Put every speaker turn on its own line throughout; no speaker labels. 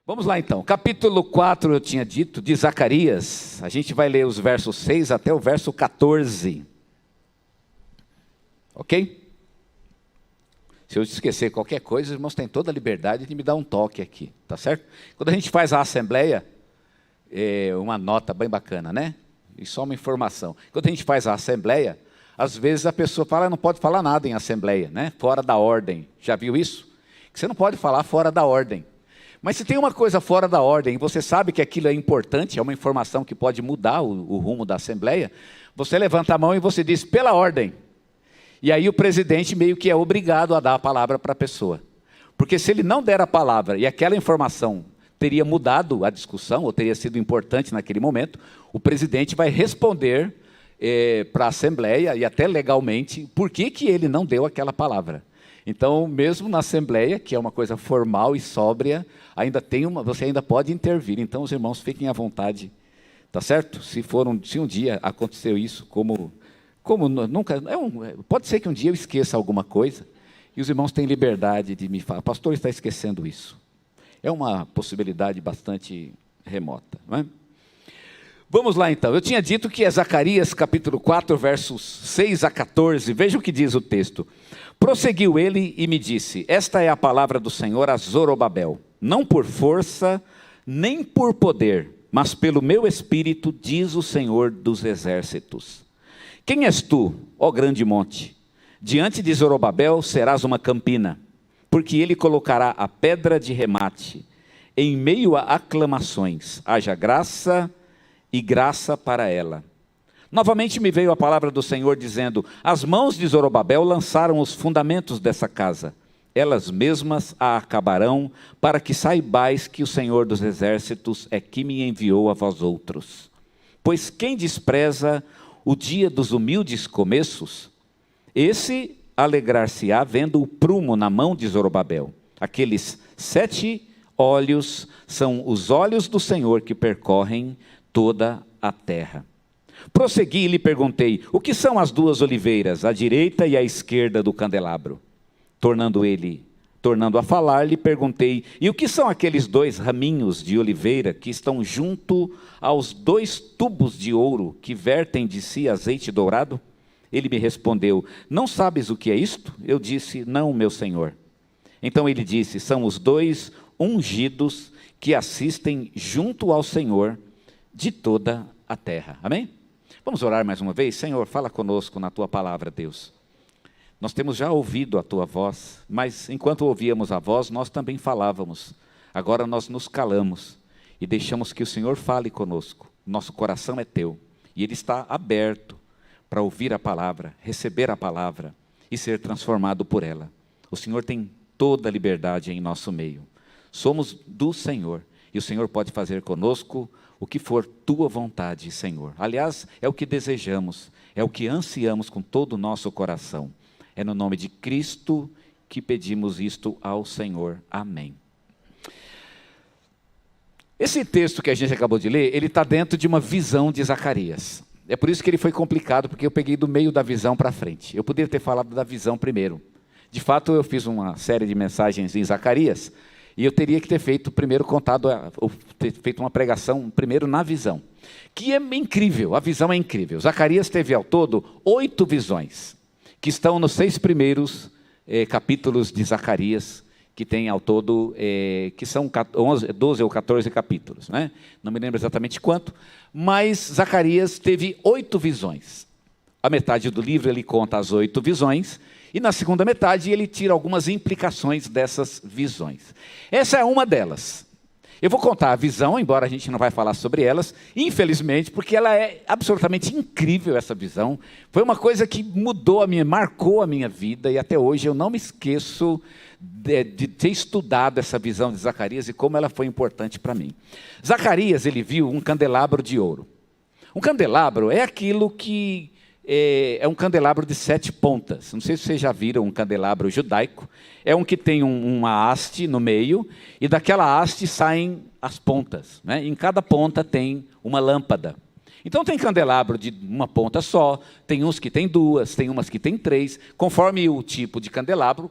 Vamos lá então, capítulo 4 eu tinha dito, de Zacarias, a gente vai ler os versos 6 até o verso 14, ok? Se eu esquecer qualquer coisa, os irmãos têm toda a liberdade de me dar um toque aqui, tá certo? Quando a gente faz a assembleia, uma nota bem bacana, né? E só uma informação, quando a gente faz a assembleia, às vezes a pessoa fala, não pode falar nada em assembleia, né? Fora da ordem, já viu isso? Que você não pode falar fora da ordem. Mas se tem uma coisa fora da ordem, e você sabe que aquilo é importante, é uma informação que pode mudar o rumo da Assembleia, você levanta a mão e você diz, pela ordem. E aí o presidente meio que é obrigado a dar a palavra para a pessoa. Porque se ele não der a palavra e aquela informação teria mudado a discussão, ou teria sido importante naquele momento, o presidente vai responder para a Assembleia, e até legalmente, por que ele não deu aquela palavra. Então, mesmo na Assembleia, que é uma coisa formal e sóbria, você ainda pode intervir. Então, os irmãos fiquem à vontade, tá certo? Se um dia aconteceu isso, como nunca, pode ser que um dia eu esqueça alguma coisa, e os irmãos têm liberdade de me falar, pastor, está esquecendo isso. É uma possibilidade bastante remota, não é? Vamos lá então, eu tinha dito que é Zacarias capítulo 4, versos 6 a 14, veja o que diz o texto. Prosseguiu ele e me disse, esta é a palavra do Senhor a Zorobabel, não por força, nem por poder, mas pelo meu espírito, diz o Senhor dos exércitos. Quem és tu, ó grande monte? Diante de Zorobabel serás uma campina, porque ele colocará a pedra de remate, em meio a aclamações, haja graça e graça para ela. Novamente me veio a palavra do Senhor dizendo, as mãos de Zorobabel lançaram os fundamentos dessa casa, elas mesmas a acabarão, para que saibais que o Senhor dos exércitos é que me enviou a vós outros. Pois quem despreza o dia dos humildes começos, esse alegrar-se-á vendo o prumo na mão de Zorobabel. Aqueles 7 olhos são os olhos do Senhor que percorrem toda a terra. Prossegui e lhe perguntei, o que são as 2 oliveiras, à direita e à esquerda do candelabro? Tornando a falar, lhe perguntei, e o que são aqueles 2 raminhos de oliveira que estão junto aos 2 tubos de ouro que vertem de si azeite dourado? Ele me respondeu, não sabes o que é isto? Eu disse, não, meu senhor. Então ele disse, são os 2 ungidos que assistem junto ao Senhor de toda a terra. Amém? Vamos orar mais uma vez? Senhor, fala conosco na Tua palavra, Deus. Nós temos já ouvido a Tua voz, mas enquanto ouvíamos a voz, nós também falávamos. Agora nós nos calamos e deixamos que o Senhor fale conosco. Nosso coração é Teu e Ele está aberto para ouvir a palavra, receber a palavra e ser transformado por ela. O Senhor tem toda a liberdade em nosso meio. Somos do Senhor e o Senhor pode fazer conosco o que for Tua vontade, Senhor. Aliás, é o que desejamos, é o que ansiamos com todo o nosso coração. É no nome de Cristo que pedimos isto ao Senhor. Amém. Esse texto que a gente acabou de ler, ele está dentro de uma visão de Zacarias. É por isso que ele foi complicado, porque eu peguei do meio da visão para frente. Eu poderia ter falado da visão primeiro. De fato, eu fiz uma série de mensagens em Zacarias, e eu teria que ter feito primeiro ter feito uma pregação primeiro na visão. Que é incrível, a visão é incrível. Zacarias teve ao todo 8 visões, que estão nos 6 primeiros capítulos de Zacarias, que tem ao todo, que são 12 ou 14 capítulos, né? Não me lembro exatamente quanto, mas Zacarias teve 8 visões. A metade do livro ele conta as 8 visões, e na segunda metade ele tira algumas implicações dessas visões. Essa é uma delas. Eu vou contar a visão, embora a gente não vai falar sobre elas, infelizmente, porque ela é absolutamente incrível, essa visão. Foi uma coisa que marcou a minha vida, e até hoje eu não me esqueço de ter estudado essa visão de Zacarias e como ela foi importante para mim. Zacarias, ele viu um candelabro de ouro. Um candelabro é aquilo que é um candelabro de 7 pontas. Não sei se vocês já viram um candelabro judaico. É um que tem uma haste no meio, e daquela haste saem as pontas, né? Em cada ponta tem uma lâmpada. Então tem candelabro de uma ponta só, tem uns que tem 2, tem umas que tem 3, conforme o tipo de candelabro,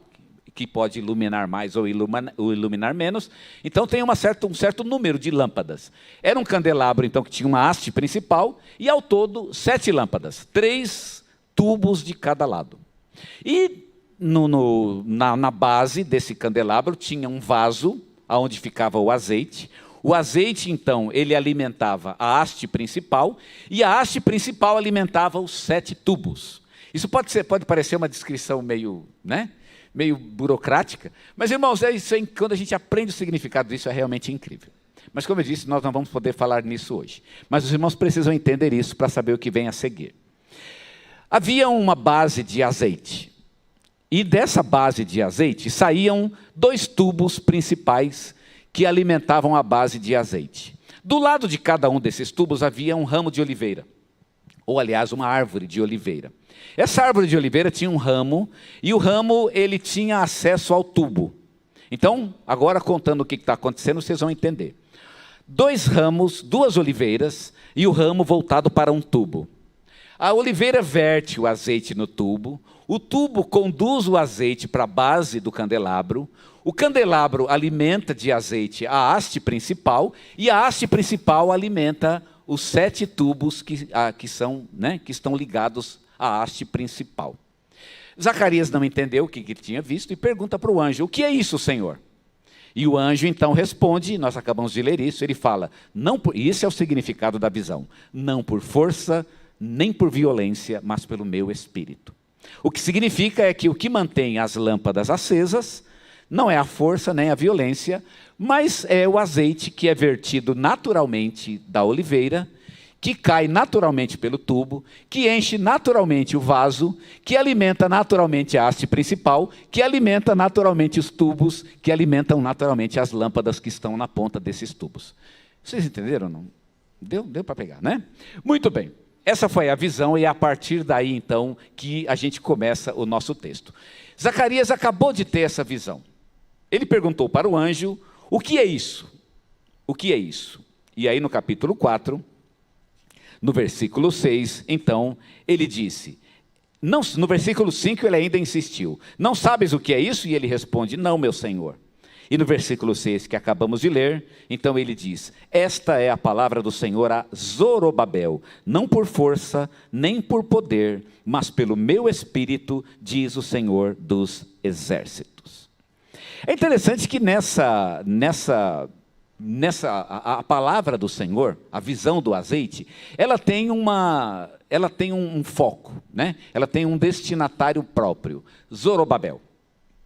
que pode iluminar mais ou iluminar menos. Então tem um certo número de lâmpadas. Era um candelabro, então, que tinha uma haste principal, e ao todo 7 lâmpadas, 3 tubos de cada lado. E na base desse candelabro tinha um vaso, onde ficava o azeite. O azeite, então, ele alimentava a haste principal, e a haste principal alimentava os 7 tubos. Isso pode parecer uma descrição meio burocrática, mas, irmãos, quando a gente aprende o significado disso, é realmente incrível. Mas, como eu disse, nós não vamos poder falar nisso hoje. Mas os irmãos precisam entender isso para saber o que vem a seguir. Havia uma base de azeite, e dessa base de azeite saíam 2 tubos principais que alimentavam a base de azeite. Do lado de cada um desses tubos havia um ramo de oliveira, ou aliás, uma árvore de oliveira. Essa árvore de oliveira tinha um ramo, e o ramo ele tinha acesso ao tubo. Então, agora contando o que está acontecendo, vocês vão entender. 2 ramos, 2 oliveiras, e o ramo voltado para um tubo. A oliveira verte o azeite no tubo, o tubo conduz o azeite para a base do candelabro, o candelabro alimenta de azeite a haste principal, e a haste principal alimenta os 7 tubos que estão ligados à haste principal. Zacarias não entendeu o que ele tinha visto e pergunta para o anjo: o que é isso, Senhor? E o anjo então responde, nós acabamos de ler isso, ele fala, isso é o significado da visão, não por força, nem por violência, mas pelo meu espírito. O que significa é que o que mantém as lâmpadas acesas não é a força nem a violência, mas é o azeite que é vertido naturalmente da oliveira, que cai naturalmente pelo tubo, que enche naturalmente o vaso, que alimenta naturalmente a haste principal, que alimenta naturalmente os tubos, que alimentam naturalmente as lâmpadas que estão na ponta desses tubos. Vocês entenderam? Não? Deu para pegar, né? Muito bem. Essa foi a visão, e é a partir daí, então, que a gente começa o nosso texto. Zacarias acabou de ter essa visão. Ele perguntou para o anjo: o que é isso? O que é isso? E aí no capítulo 4, no versículo 6, então, ele disse, no versículo 5 ele ainda insistiu, não sabes o que é isso? E ele responde, não, meu senhor. E no versículo 6, que acabamos de ler, então ele diz, esta é a palavra do Senhor a Zorobabel, não por força, nem por poder, mas pelo meu espírito, diz o Senhor dos exércitos. É interessante que a palavra do Senhor, a visão do azeite, ela tem um foco, né? Ela tem um destinatário próprio, Zorobabel.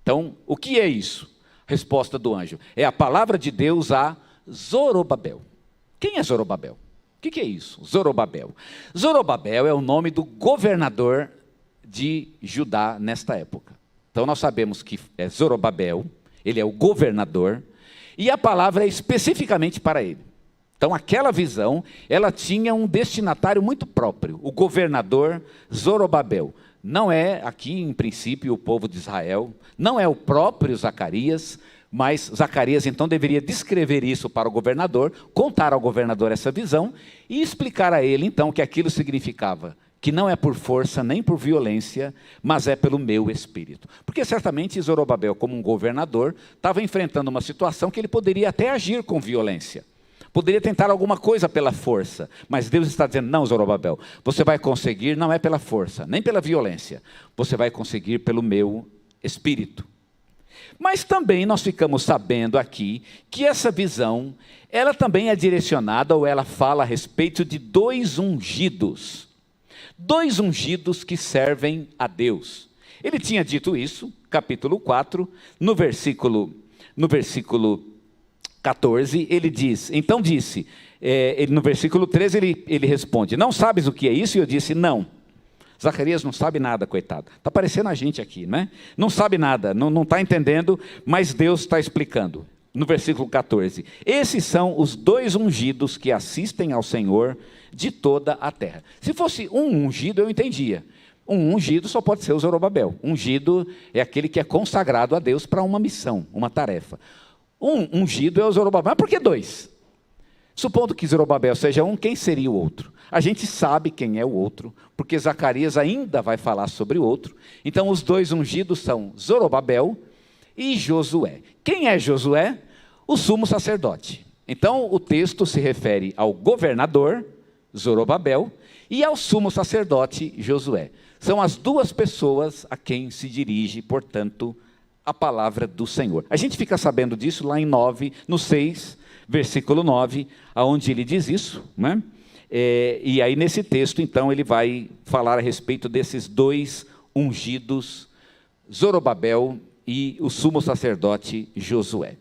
Então, o que é isso? Resposta do anjo, é a palavra de Deus a Zorobabel. Quem é Zorobabel? O que é isso? Zorobabel. Zorobabel é o nome do governador de Judá nesta época. Então nós sabemos que é Zorobabel, ele é o governador, e a palavra é especificamente para ele. Então aquela visão, ela tinha um destinatário muito próprio, o governador Zorobabel. Não é aqui, em princípio, o povo de Israel, não é o próprio Zacarias, mas Zacarias então deveria descrever isso para o governador, contar ao governador essa visão e explicar a ele então que aquilo significava que não é por força nem por violência, mas é pelo meu espírito. Porque certamente Zorobabel, como um governador, estava enfrentando uma situação que ele poderia até agir com violência. Poderia tentar alguma coisa pela força, mas Deus está dizendo, não, Zorobabel, você vai conseguir, não é pela força, nem pela violência, você vai conseguir pelo meu espírito. Mas também nós ficamos sabendo aqui que essa visão, ela também é direcionada, ou ela fala a respeito de 2 ungidos. 2 ungidos que servem a Deus. Ele tinha dito isso, capítulo 4, no versículo 14, ele diz, então disse, no versículo 13 ele responde, não sabes o que é isso? E eu disse, não. Zacarias não sabe nada, coitado. Está parecendo a gente aqui, né? Não sabe nada, não está entendendo, mas Deus está explicando. No versículo 14, esses são os 2 ungidos que assistem ao Senhor de toda a terra. Se fosse um ungido, eu entendia. Um ungido só pode ser o Zorobabel. Ungido é aquele que é consagrado a Deus para uma missão, uma tarefa. Um ungido é o Zorobabel. Mas por que 2? Supondo que Zorobabel seja um, quem seria o outro? A gente sabe quem é o outro, porque Zacarias ainda vai falar sobre o outro. Então os 2 ungidos são Zorobabel e Josué. Quem é Josué? O sumo sacerdote. Então, o texto se refere ao governador, Zorobabel, e ao sumo sacerdote, Josué. São as duas pessoas a quem se dirige, portanto, a palavra do Senhor. A gente fica sabendo disso lá no 6, versículo 9, aonde ele diz isso, né? E aí nesse texto, então, ele vai falar a respeito desses dois ungidos, Zorobabel e o sumo sacerdote Josué.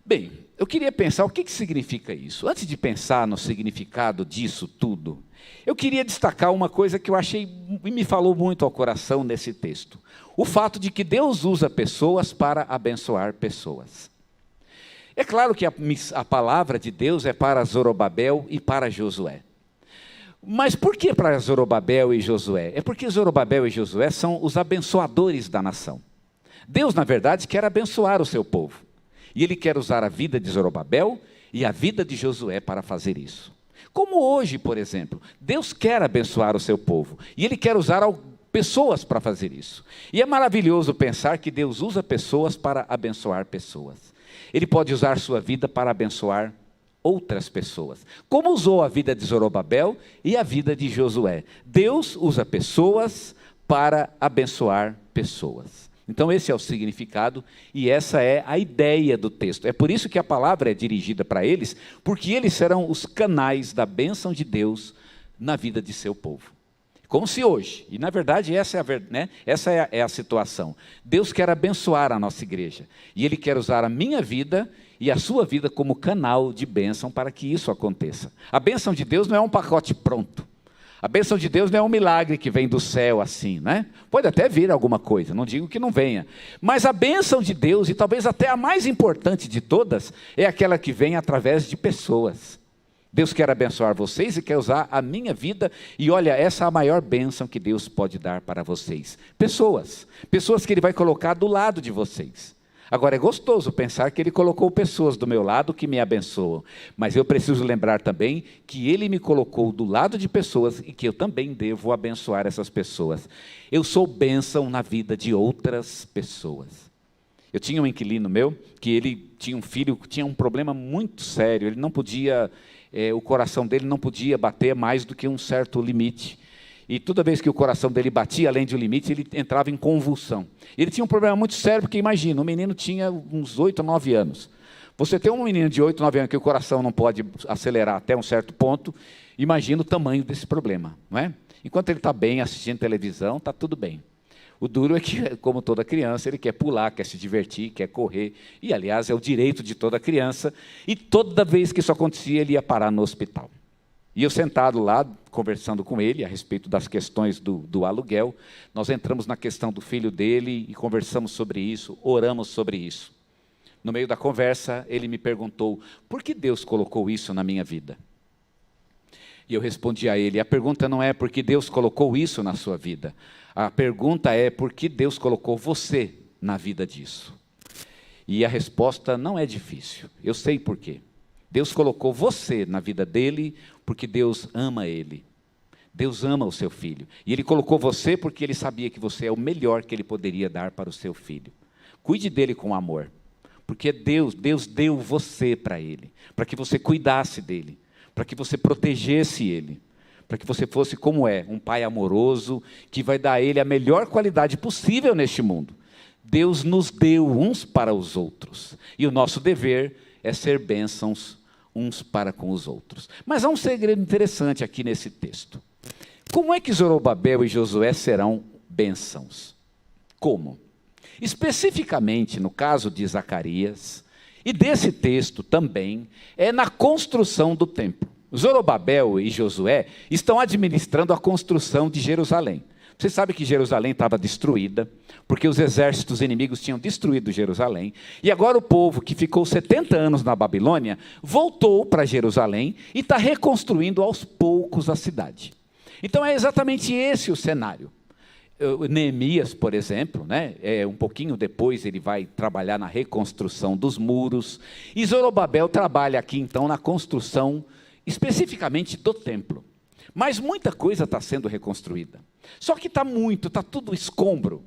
Bem, eu queria pensar o que significa isso. Antes de pensar no significado disso tudo, eu queria destacar uma coisa que eu achei e me falou muito ao coração nesse texto. O fato de que Deus usa pessoas para abençoar pessoas. É claro que a palavra de Deus é para Zorobabel e para Josué. Mas por que para Zorobabel e Josué? É porque Zorobabel e Josué são os abençoadores da nação. Deus, na verdade, quer abençoar o seu povo. E Ele quer usar a vida de Zorobabel e a vida de Josué para fazer isso. Como hoje, por exemplo, Deus quer abençoar o seu povo. E Ele quer usar pessoas para fazer isso. E é maravilhoso pensar que Deus usa pessoas para abençoar pessoas. Ele pode usar sua vida para abençoar outras pessoas. Como usou a vida de Zorobabel e a vida de Josué. Deus usa pessoas para abençoar pessoas. Então esse é o significado e essa é a ideia do texto. É por isso que a palavra é dirigida para eles, porque eles serão os canais da bênção de Deus na vida de seu povo. Como se hoje, e na verdade essa é a situação. Deus quer abençoar a nossa igreja. E Ele quer usar a minha vida e a sua vida como canal de bênção para que isso aconteça. A bênção de Deus não é um pacote pronto. A bênção de Deus não é um milagre que vem do céu assim, né? Pode até vir alguma coisa, não digo que não venha. Mas a bênção de Deus, e talvez até a mais importante de todas, é aquela que vem através de pessoas. Deus quer abençoar vocês e quer usar a minha vida. E olha, essa é a maior bênção que Deus pode dar para vocês. Pessoas que Ele vai colocar do lado de vocês. Agora é gostoso pensar que Ele colocou pessoas do meu lado que me abençoam. Mas eu preciso lembrar também que Ele me colocou do lado de pessoas e que eu também devo abençoar essas pessoas. Eu sou bênção na vida de outras pessoas. Eu tinha um inquilino meu que ele tinha um filho que tinha um problema muito sério. Ele não podia... o coração dele não podia bater mais do que um certo limite. E toda vez que o coração dele batia além de um limite, ele entrava em convulsão. Ele tinha um problema muito sério, porque imagina, o menino tinha uns 8 ou 9 anos. Você tem um menino de 8 ou 9 anos que o coração não pode acelerar até um certo ponto, imagina o tamanho desse problema, não é? Enquanto ele está bem assistindo televisão, está tudo bem. O duro é que, como toda criança, ele quer pular, quer se divertir, quer correr. E, aliás, é o direito de toda criança. E toda vez que isso acontecia, ele ia parar no hospital. E eu sentado lá, conversando com ele a respeito das questões do aluguel, nós entramos na questão do filho dele e conversamos sobre isso, oramos sobre isso. No meio da conversa, ele me perguntou, por que Deus colocou isso na minha vida? E eu respondi a ele, a pergunta não é por que Deus colocou isso na sua vida. A pergunta é por que Deus colocou você na vida disso. E a resposta não é difícil, eu sei por quê. Deus colocou você na vida dele porque Deus ama ele. Deus ama o seu filho. E Ele colocou você porque Ele sabia que você é o melhor que Ele poderia dar para o seu filho. Cuide dele com amor. Porque Deus deu você para Ele. Para que você cuidasse dele. Para que você protegesse ele. Para que você fosse como um pai amoroso, que vai dar a ele a melhor qualidade possível neste mundo. Deus nos deu uns para os outros. E o nosso dever é ser bênçãos uns para com os outros. Mas há um segredo interessante aqui nesse texto. Como é que Zorobabel e Josué serão bênçãos? Como? Especificamente no caso de Zacarias, e desse texto também, é na construção do templo. Zorobabel e Josué estão administrando a construção de Jerusalém. Você sabe que Jerusalém estava destruída, porque os exércitos inimigos tinham destruído Jerusalém, e agora o povo que ficou 70 anos na Babilônia, voltou para Jerusalém e está reconstruindo aos poucos a cidade. Então é exatamente esse o cenário. Neemias, por exemplo, um pouquinho depois ele vai trabalhar na reconstrução dos muros, e Zorobabel trabalha aqui então na construção especificamente do templo. Mas muita coisa está sendo reconstruída. Só que está tudo escombro.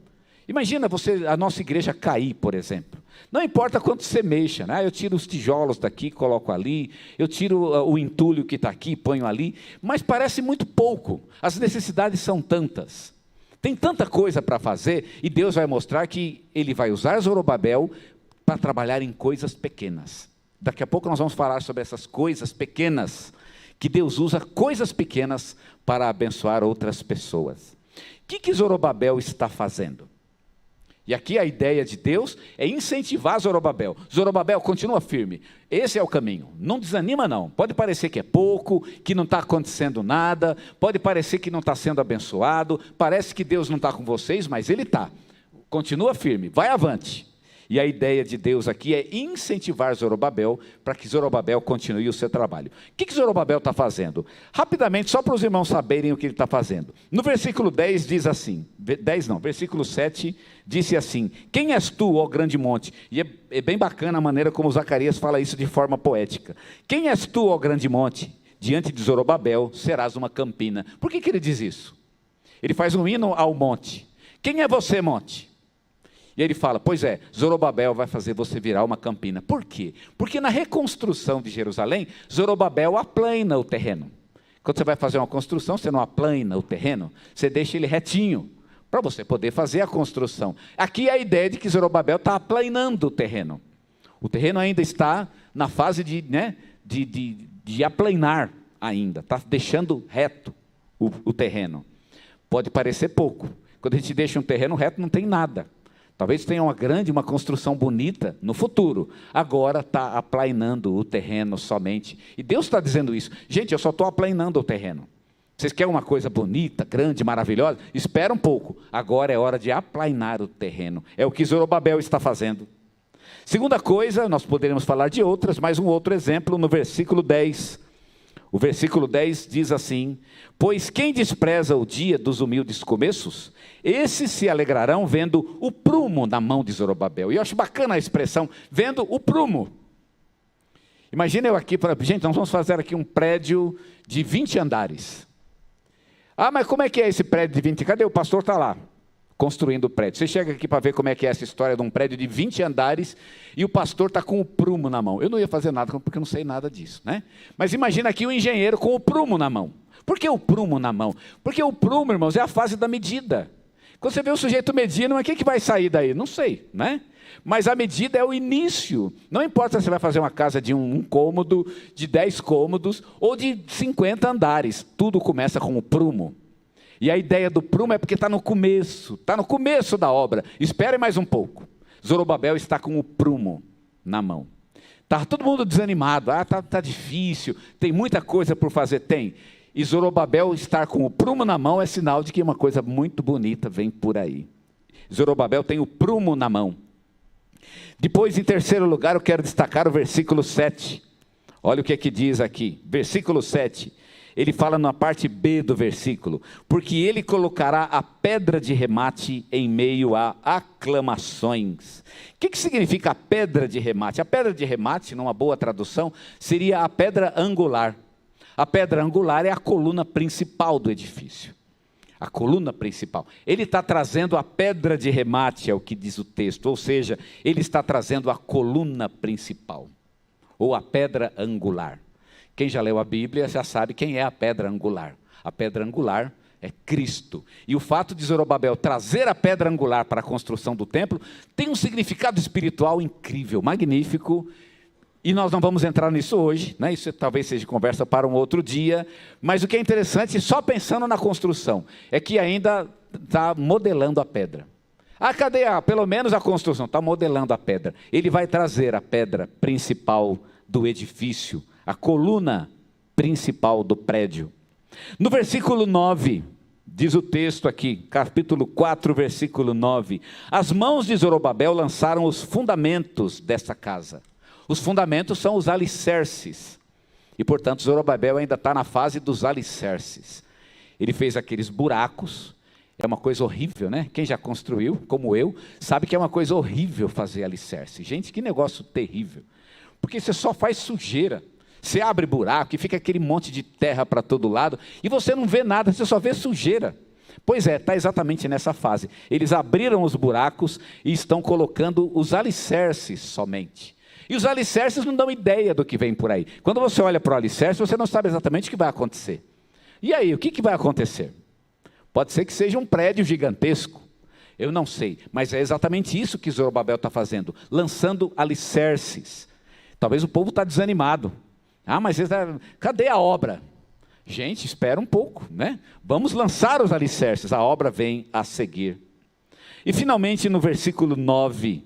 Imagina a nossa igreja cair, por exemplo. Não importa quanto você mexa, né? Eu tiro os tijolos daqui, coloco ali, eu tiro o entulho que está aqui, ponho ali, mas parece muito pouco. As necessidades são tantas. Tem tanta coisa para fazer, e Deus vai mostrar que Ele vai usar Zorobabel para trabalhar em coisas pequenas. Daqui a pouco nós vamos falar sobre essas coisas pequenas, que Deus usa coisas pequenas para abençoar outras pessoas. O que Zorobabel está fazendo? E aqui a ideia de Deus é incentivar Zorobabel. Zorobabel, continua firme. Esse é o caminho. Não desanima não. Pode parecer que é pouco, que não está acontecendo nada, pode parecer que não está sendo abençoado, parece que Deus não está com vocês, mas Ele está. Continua firme, vai avante. E a ideia de Deus aqui é incentivar Zorobabel para que Zorobabel continue o seu trabalho. O que Zorobabel está fazendo? Rapidamente, só para os irmãos saberem o que ele está fazendo. No versículo 10 diz assim, versículo 7 disse assim: quem és tu, ó grande monte? E é bem bacana a maneira como Zacarias fala isso de forma poética. Quem és tu, ó grande monte? Diante de Zorobabel serás uma campina. Por que ele diz isso? Ele faz um hino ao monte. Quem é você, monte? E ele fala, pois é, Zorobabel vai fazer você virar uma campina. Por quê? Porque na reconstrução de Jerusalém, Zorobabel aplana o terreno. Quando você vai fazer uma construção, você não aplana o terreno, você deixa ele retinho, para você poder fazer a construção. Aqui é a ideia de que Zorobabel está aplanando o terreno. O terreno ainda está na fase de aplanar ainda, está deixando reto o terreno. Pode parecer pouco. Quando a gente deixa um terreno reto, não tem nada. Talvez tenha uma construção bonita no futuro. Agora está aplainando o terreno somente. E Deus está dizendo isso. Gente, eu só estou aplainando o terreno. Vocês querem uma coisa bonita, grande, maravilhosa? Espera um pouco. Agora é hora de aplainar o terreno. É o que Zorobabel está fazendo. Segunda coisa, nós poderíamos falar de outras, mas um outro exemplo no versículo 10. O versículo 10 diz assim: pois quem despreza o dia dos humildes começos, esses se alegrarão vendo o prumo na mão de Zorobabel. E eu acho bacana a expressão, vendo o prumo. Imagina eu aqui, gente, nós vamos fazer aqui um prédio de 20 andares. Ah, mas como é que é esse prédio de 20? Cadê o pastor? Está lá, construindo o prédio. Você chega aqui para ver como é que é essa história de um prédio de 20 andares e o pastor está com o prumo na mão. Eu não ia fazer nada, porque eu não sei nada disso, né? Mas imagina aqui o engenheiro com o prumo na mão. Por que o prumo na mão? Porque o prumo, irmãos, é a fase da medida. Quando você vê o sujeito medindo, mas o que vai sair daí? Não sei, né? Mas a medida é o início. Não importa se você vai fazer uma casa de um cômodo, de 10 cômodos, ou de 50 andares. Tudo começa com o prumo. E a ideia do prumo é porque está no começo da obra. Espere mais um pouco. Zorobabel está com o prumo na mão. Está todo mundo desanimado. Tá difícil, tem muita coisa por fazer. Tem. E Zorobabel estar com o prumo na mão é sinal de que uma coisa muito bonita vem por aí. Zorobabel tem o prumo na mão. Depois, em terceiro lugar, eu quero destacar o versículo 7. Olha o que é que diz aqui. Versículo 7. Ele fala na parte B do versículo. Porque ele colocará a pedra de remate em meio a aclamações. O que significa a pedra de remate? A pedra de remate, numa boa tradução, seria a pedra angular. A pedra angular é a coluna principal do edifício. A coluna principal. Ele está trazendo a pedra de remate, é o que diz o texto. Ou seja, ele está trazendo a coluna principal. Ou a pedra angular. Quem já leu a Bíblia já sabe quem é a pedra angular. A pedra angular é Cristo. E o fato de Zorobabel trazer a pedra angular para a construção do templo tem um significado espiritual incrível, magnífico. E nós não vamos entrar nisso hoje, né? Isso talvez seja conversa para um outro dia. Mas o que é interessante, só pensando na construção, é que ainda está modelando a pedra. Cadê pelo menos a construção? Está modelando a pedra. Ele vai trazer a pedra principal do edifício, a coluna principal do prédio. No versículo 9, diz o texto aqui, capítulo 4, versículo 9. As mãos de Zorobabel lançaram os fundamentos dessa casa. Os fundamentos são os alicerces. E, portanto, Zorobabel ainda está na fase dos alicerces. Ele fez aqueles buracos. É uma coisa horrível, né? Quem já construiu, como eu, sabe que é uma coisa horrível fazer alicerce. Gente, que negócio terrível. Porque você só faz sujeira. Você abre buraco e fica aquele monte de terra para todo lado. E você não vê nada, você só vê sujeira. Pois é, está exatamente nessa fase. Eles abriram os buracos e estão colocando os alicerces somente. E os alicerces não dão ideia do que vem por aí. Quando você olha para o alicerce, você não sabe exatamente o que vai acontecer. E aí, o que vai acontecer? Pode ser que seja um prédio gigantesco. Eu não sei, mas é exatamente isso que Zorobabel está fazendo, lançando alicerces. Talvez o povo está desanimado. Mas cadê a obra? Gente, espera um pouco, né? Vamos lançar os alicerces, a obra vem a seguir. E finalmente no versículo 9,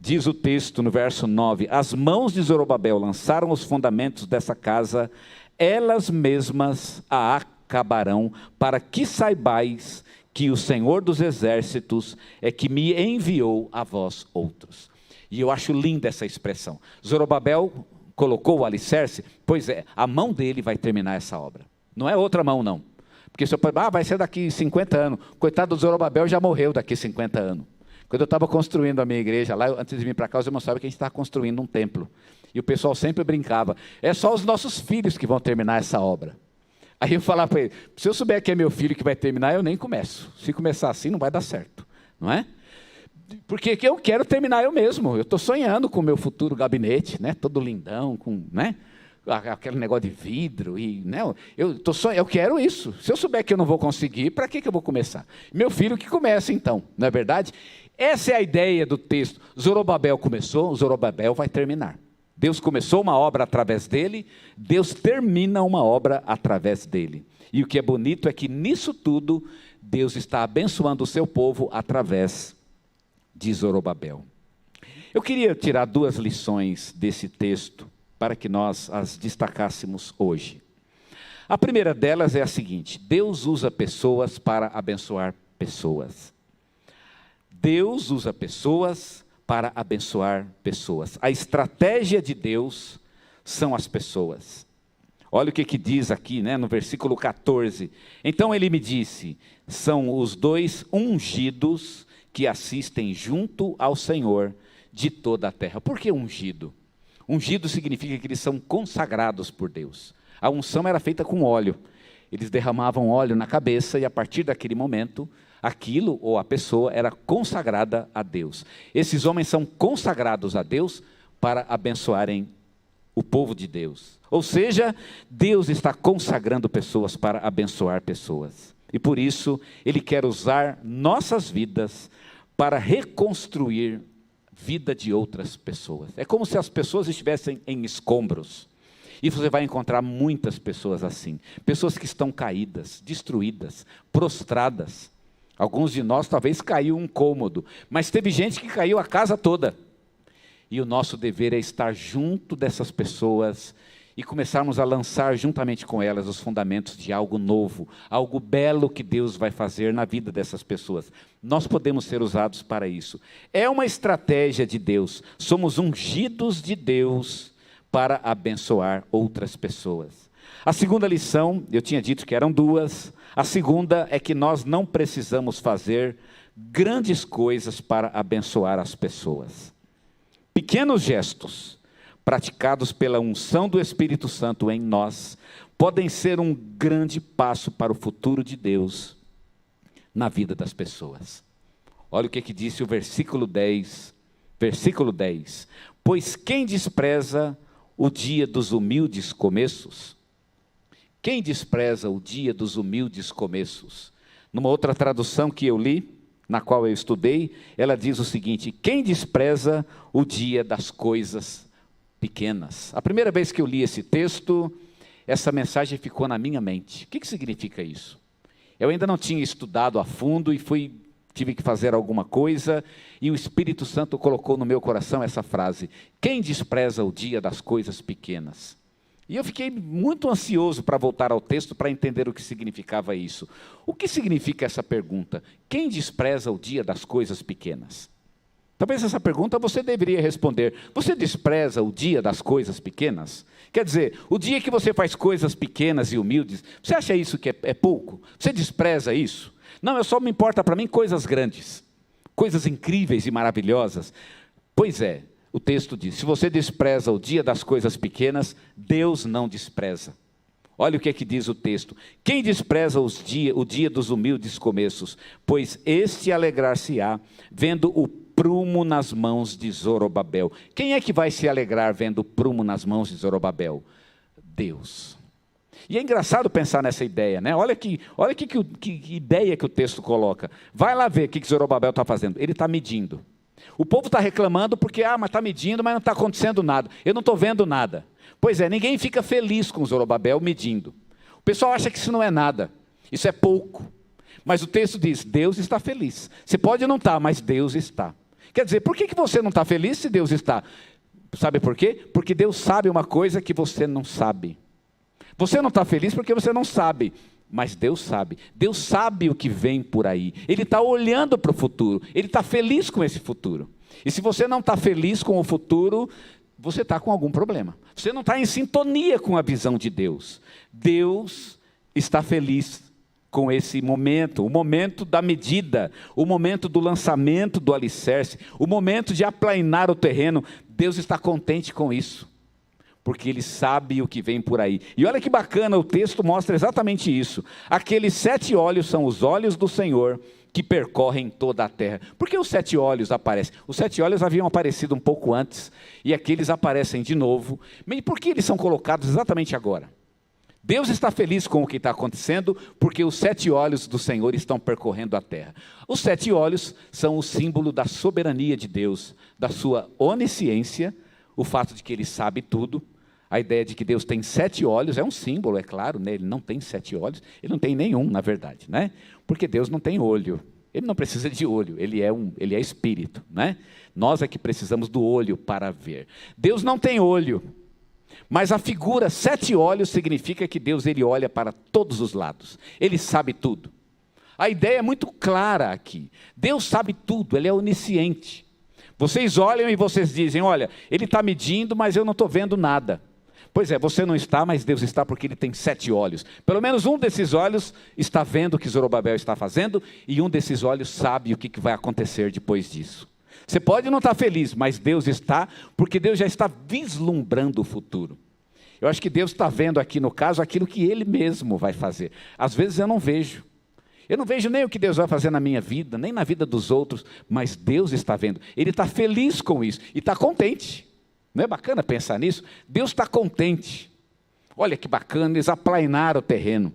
diz o texto no verso 9, as mãos de Zorobabel lançaram os fundamentos dessa casa, elas mesmas a acabarão, para que saibais que o Senhor dos Exércitos é que me enviou a vós outros. E eu acho linda essa expressão. Zorobabel colocou o alicerce, pois é, a mão dele vai terminar essa obra. Não é outra mão, não. Porque você pode, vai ser daqui 50 anos. Coitado do Zorobabel, já morreu daqui 50 anos. Quando eu estava construindo a minha igreja lá, antes de vir para cá, os irmãos sabem que a gente estava construindo um templo. E o pessoal sempre brincava, é só os nossos filhos que vão terminar essa obra. Aí eu falava para ele, se eu souber que é meu filho que vai terminar, eu nem começo. Se começar assim, não vai dar certo. Não é? Porque eu quero terminar eu mesmo. Eu estou sonhando com o meu futuro gabinete, né? Todo lindão, com, né? Aquele negócio de vidro. E, né? Eu quero isso. Se eu souber que eu não vou conseguir, para que eu vou começar? Meu filho que começa então, não é verdade? Essa é a ideia do texto. Zorobabel começou, Zorobabel vai terminar. Deus começou uma obra através dele, Deus termina uma obra através dele. E o que é bonito é que nisso tudo, Deus está abençoando o seu povo através de Zorobabel. Eu queria tirar 2 lições desse texto, para que nós as destacássemos hoje. A primeira delas é a seguinte: Deus usa pessoas para abençoar pessoas. Deus usa pessoas para abençoar pessoas. A estratégia de Deus são as pessoas. Olha o que diz aqui, né, no versículo 14. Então ele me disse, são os 2 ungidos que assistem junto ao Senhor de toda a terra. Por que ungido? Ungido significa que eles são consagrados por Deus. A unção era feita com óleo. Eles derramavam óleo na cabeça e a partir daquele momento, aquilo ou a pessoa era consagrada a Deus. Esses homens são consagrados a Deus para abençoarem o povo de Deus. Ou seja, Deus está consagrando pessoas para abençoar pessoas. E por isso, Ele quer usar nossas vidas para reconstruir vida de outras pessoas. É como se as pessoas estivessem em escombros. E você vai encontrar muitas pessoas assim. Pessoas que estão caídas, destruídas, prostradas. Alguns de nós talvez caiu um cômodo, mas teve gente que caiu a casa toda. E o nosso dever é estar junto dessas pessoas e começarmos a lançar juntamente com elas os fundamentos de algo novo, algo belo que Deus vai fazer na vida dessas pessoas. Nós podemos ser usados para isso. É uma estratégia de Deus. Somos ungidos de Deus para abençoar outras pessoas. A segunda lição, eu tinha dito que eram 2. A segunda é que nós não precisamos fazer grandes coisas para abençoar as pessoas. Pequenos gestos, praticados pela unção do Espírito Santo em nós, podem ser um grande passo para o futuro de Deus na vida das pessoas. Olha o que disse o versículo 10. Versículo 10. Pois quem despreza o dia dos humildes começos? Quem despreza o dia dos humildes começos? Numa outra tradução que eu li, na qual eu estudei, ela diz o seguinte: quem despreza o dia das coisas pequenas? A primeira vez que eu li esse texto, essa mensagem ficou na minha mente. O que significa isso? Eu ainda não tinha estudado a fundo e tive que fazer alguma coisa, e o Espírito Santo colocou no meu coração essa frase: quem despreza o dia das coisas pequenas? E eu fiquei muito ansioso para voltar ao texto para entender o que significava isso. O que significa essa pergunta? Quem despreza o dia das coisas pequenas? Talvez essa pergunta você deveria responder: você despreza o dia das coisas pequenas? Quer dizer, o dia que você faz coisas pequenas e humildes, você acha isso que é pouco? Você despreza isso? Não, só me importa para mim coisas grandes, coisas incríveis e maravilhosas. Pois é, o texto diz, se você despreza o dia das coisas pequenas, Deus não despreza Olha o que é que diz o texto. Quem despreza o dia dos humildes começos? Pois este alegrar-se-á, vendo o prumo nas mãos de Zorobabel. Quem é que vai se alegrar vendo o prumo nas mãos de Zorobabel? Deus. E é engraçado pensar nessa ideia, né? Olha que ideia que o texto coloca. Vai lá ver o que Zorobabel está fazendo. Ele está medindo. O povo está reclamando porque, mas está medindo, mas não está acontecendo nada. Eu não estou vendo nada. Pois é, ninguém fica feliz com Zorobabel medindo. O pessoal acha que isso não é nada. Isso é pouco. Mas o texto diz, Deus está feliz. Você pode não estar, mas Deus está. Quer dizer, por que você não está feliz se Deus está? Sabe por quê? Porque Deus sabe uma coisa que você não sabe. Você não está feliz porque você não sabe, mas Deus sabe. Deus sabe o que vem por aí. Ele está olhando para o futuro. Ele está feliz com esse futuro. E se você não está feliz com o futuro, você está com algum problema. Você não está em sintonia com a visão de Deus. Deus está feliz com esse momento, o momento da medida, o momento do lançamento do alicerce, o momento de aplainar o terreno. Deus está contente com isso, porque Ele sabe o que vem por aí. E olha que bacana, o texto mostra exatamente isso. Aqueles 7 olhos são os olhos do Senhor que percorrem toda a terra. Por que os 7 olhos aparecem? Os 7 olhos haviam aparecido um pouco antes, e aqui eles aparecem de novo. Mas por que eles são colocados exatamente agora? Deus está feliz com o que está acontecendo, porque os 7 olhos do Senhor estão percorrendo a terra. Os 7 olhos são o símbolo da soberania de Deus, da sua onisciência, o fato de que Ele sabe tudo. A ideia de que Deus tem 7 olhos é um símbolo, é claro, né? Ele não tem 7 olhos, Ele não tem nenhum, na verdade, né? Porque Deus não tem olho, Ele não precisa de olho, Ele é espírito, né? Nós é que precisamos do olho para ver. Deus não tem olho, mas a figura 7 olhos significa que Deus ele olha para todos os lados, Ele sabe tudo. A ideia é muito clara aqui, Deus sabe tudo, Ele é onisciente. Vocês olham e vocês dizem, olha, Ele está medindo, mas eu não estou vendo nada. Pois é, você não está, mas Deus está, porque Ele tem 7 olhos. Pelo menos um desses olhos está vendo o que Zorobabel está fazendo, e um desses olhos sabe o que vai acontecer depois disso. Você pode não estar feliz, mas Deus está, porque Deus já está vislumbrando o futuro. Eu acho que Deus está vendo aqui, no caso, aquilo que Ele mesmo vai fazer. Às vezes eu não vejo. Eu não vejo nem o que Deus vai fazer na minha vida, nem na vida dos outros, mas Deus está vendo. Ele está feliz com isso e está contente. Não é bacana pensar nisso? Deus está contente. Olha que bacana, eles aplainaram o terreno.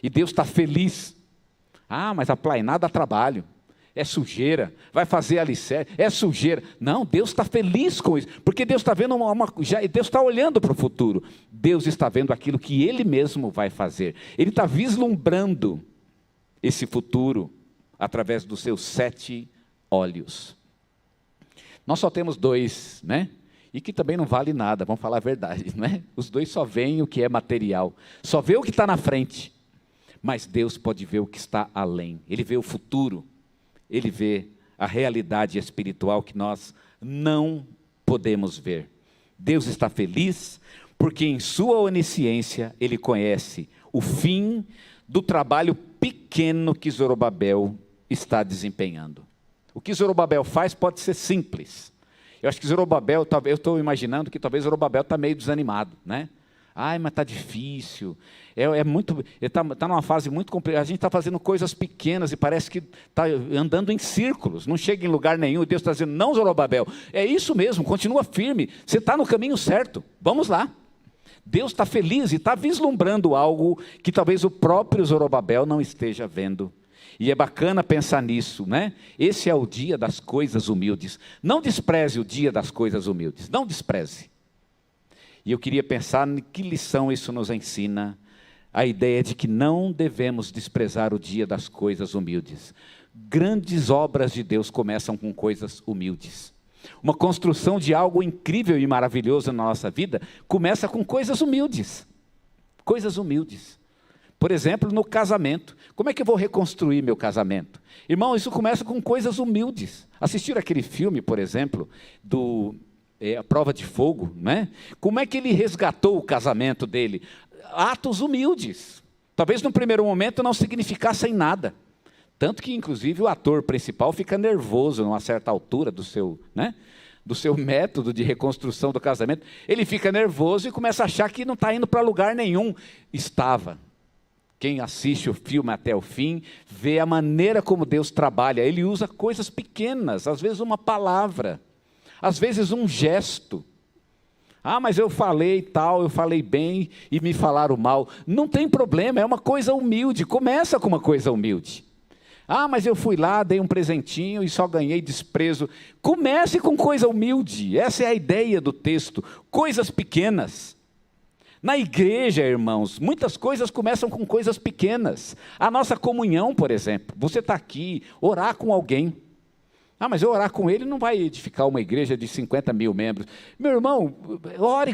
E Deus está feliz. Mas aplainar dá trabalho. É sujeira, vai fazer alicerce, é sujeira. Não, Deus está feliz com isso, porque Deus está vendo Deus está olhando para o futuro. Deus está vendo aquilo que Ele mesmo vai fazer. Ele está vislumbrando esse futuro através dos seus 7 olhos. Nós só temos 2, né? E que também não vale nada, vamos falar a verdade, né? Os 2 só veem o que é material, só vê o que está na frente, mas Deus pode ver o que está além. Ele vê o futuro, Ele vê a realidade espiritual que nós não podemos ver. Deus está feliz porque em sua onisciência Ele conhece o fim do trabalho pequeno que Zorobabel está desempenhando. O que Zorobabel faz pode ser simples. Eu acho que Zorobabel, eu estou imaginando que talvez Zorobabel está meio desanimado, né? Mas está difícil, está numa fase muito complicada, a gente está fazendo coisas pequenas e parece que está andando em círculos, não chega em lugar nenhum, e Deus está dizendo, não Zorobabel, é isso mesmo, continua firme, você está no caminho certo, vamos lá. Deus está feliz e está vislumbrando algo que talvez o próprio Zorobabel não esteja vendo. E é bacana pensar nisso, né? Esse é o dia das coisas humildes. Não despreze o dia das coisas humildes, não despreze. E eu queria pensar em que lição isso nos ensina, a ideia de que não devemos desprezar o dia das coisas humildes. Grandes obras de Deus começam com coisas humildes. Uma construção de algo incrível e maravilhoso na nossa vida começa com coisas humildes. Coisas humildes. Por exemplo, no casamento. Como é que eu vou reconstruir meu casamento? Irmão, isso começa com coisas humildes. Assistiram aquele filme, por exemplo, A Prova de Fogo, né? Como é que ele resgatou o casamento dele? Atos humildes. Talvez no primeiro momento não significassem nada. Tanto que, inclusive, o ator principal fica nervoso numa certa altura do seu método de reconstrução do casamento, ele fica nervoso e começa a achar que não está indo para lugar nenhum. Estava. Quem assiste o filme até o fim, vê a maneira como Deus trabalha. Ele usa coisas pequenas, às vezes uma palavra, às vezes um gesto. Ah, mas eu falei tal, eu falei bem e me falaram mal. Não tem problema, é uma coisa humilde, começa com uma coisa humilde. Ah, mas eu fui lá, dei um presentinho e só ganhei desprezo. Comece com coisa humilde, essa é a ideia do texto, coisas pequenas. Na igreja, irmãos, muitas coisas começam com coisas pequenas. A nossa comunhão, por exemplo, você está aqui, orar com alguém. Ah, mas eu orar com ele não vai edificar uma igreja de 50 mil membros. Meu irmão, ore,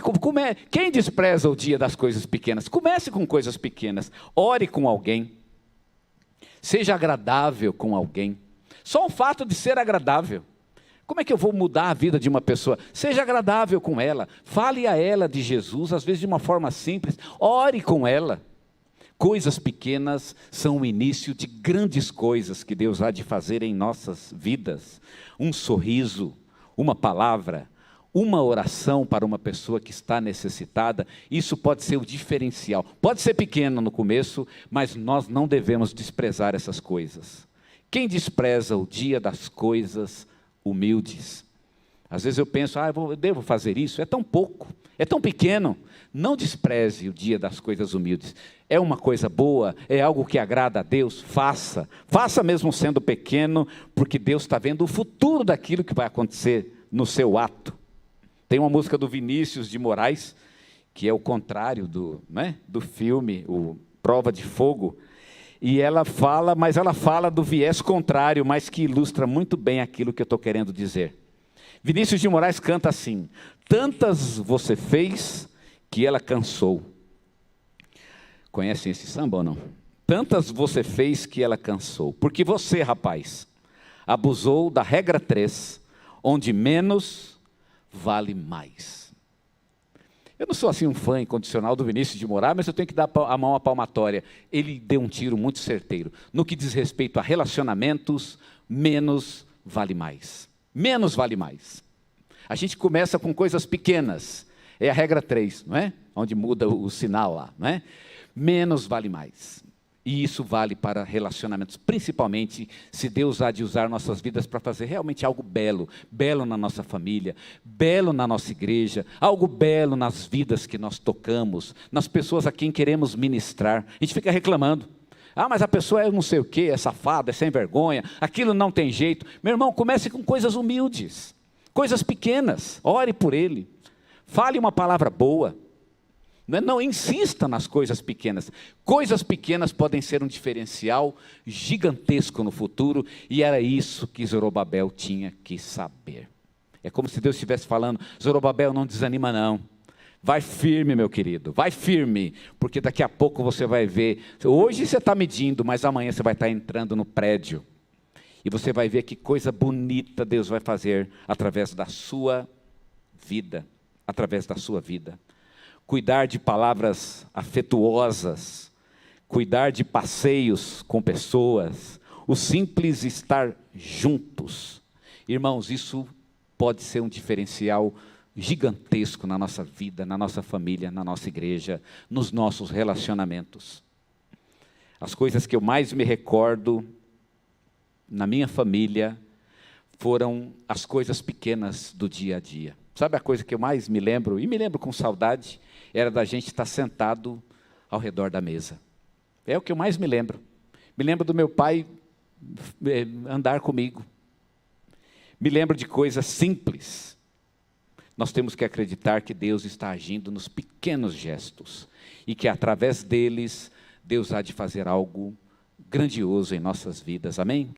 quem despreza o dia das coisas pequenas? Comece com coisas pequenas, ore com alguém. Seja agradável com alguém. Só o fato de ser agradável. Como é que eu vou mudar a vida de uma pessoa? Seja agradável com ela. Fale a ela de Jesus, às vezes de uma forma simples. Ore com ela. Coisas pequenas são o início de grandes coisas que Deus há de fazer em nossas vidas. Um sorriso, uma palavra, uma oração para uma pessoa que está necessitada, isso pode ser o diferencial. Pode ser pequeno no começo, mas nós não devemos desprezar essas coisas. Quem despreza o dia das coisas humildes? Às vezes eu penso, eu devo fazer isso, é tão pouco, é tão pequeno. Não despreze o dia das coisas humildes. É uma coisa boa, é algo que agrada a Deus, faça. Faça mesmo sendo pequeno, porque Deus está vendo o futuro daquilo que vai acontecer no seu ato. Tem uma música do Vinícius de Moraes, que é o contrário do filme, o Prova de Fogo, e ela fala do viés contrário, mas que ilustra muito bem aquilo que eu estou querendo dizer. Vinícius de Moraes canta assim: tantas você fez que ela cansou. Conhecem esse samba ou não? Tantas você fez que ela cansou. Porque você, rapaz, abusou da regra 3, onde menos vale mais. Eu não sou assim um fã incondicional do Vinícius de Moraes, mas eu tenho que dar a mão à palmatória. Ele deu um tiro muito certeiro. No que diz respeito a relacionamentos, menos vale mais. Menos vale mais. A gente começa com coisas pequenas. É a regra 3, não é? Onde muda o sinal lá, não é? Menos vale mais. E isso vale para relacionamentos, principalmente se Deus há de usar nossas vidas para fazer realmente algo belo. Belo na nossa família, belo na nossa igreja, algo belo nas vidas que nós tocamos, nas pessoas a quem queremos ministrar. A gente fica reclamando. Ah, mas a pessoa é não sei o quê, é safada, é sem vergonha, aquilo não tem jeito. Meu irmão, comece com coisas humildes, coisas pequenas, ore por ele. Fale uma palavra boa. Não insista nas coisas pequenas. Coisas pequenas podem ser um diferencial gigantesco no futuro, e era isso que Zorobabel tinha que saber. É como se Deus estivesse falando: Zorobabel, não desanima não. Vai firme, meu querido, vai firme, porque daqui a pouco você vai ver. Hoje você está medindo, mas amanhã você vai estar entrando no prédio. E você vai ver que coisa bonita Deus vai fazer através da sua vida. Através da sua vida. Cuidar de palavras afetuosas, cuidar de passeios com pessoas, o simples estar juntos. Irmãos, isso pode ser um diferencial gigantesco na nossa vida, na nossa família, na nossa igreja, nos nossos relacionamentos. As coisas que eu mais me recordo na minha família foram as coisas pequenas do dia a dia. Sabe a coisa que eu mais me lembro, e me lembro com saudade, era da gente estar sentado ao redor da mesa. É o que eu mais me lembro. Me lembro do meu pai andar comigo. Me lembro de coisas simples. Nós temos que acreditar que Deus está agindo nos pequenos gestos, e que através deles, Deus há de fazer algo grandioso em nossas vidas. Amém?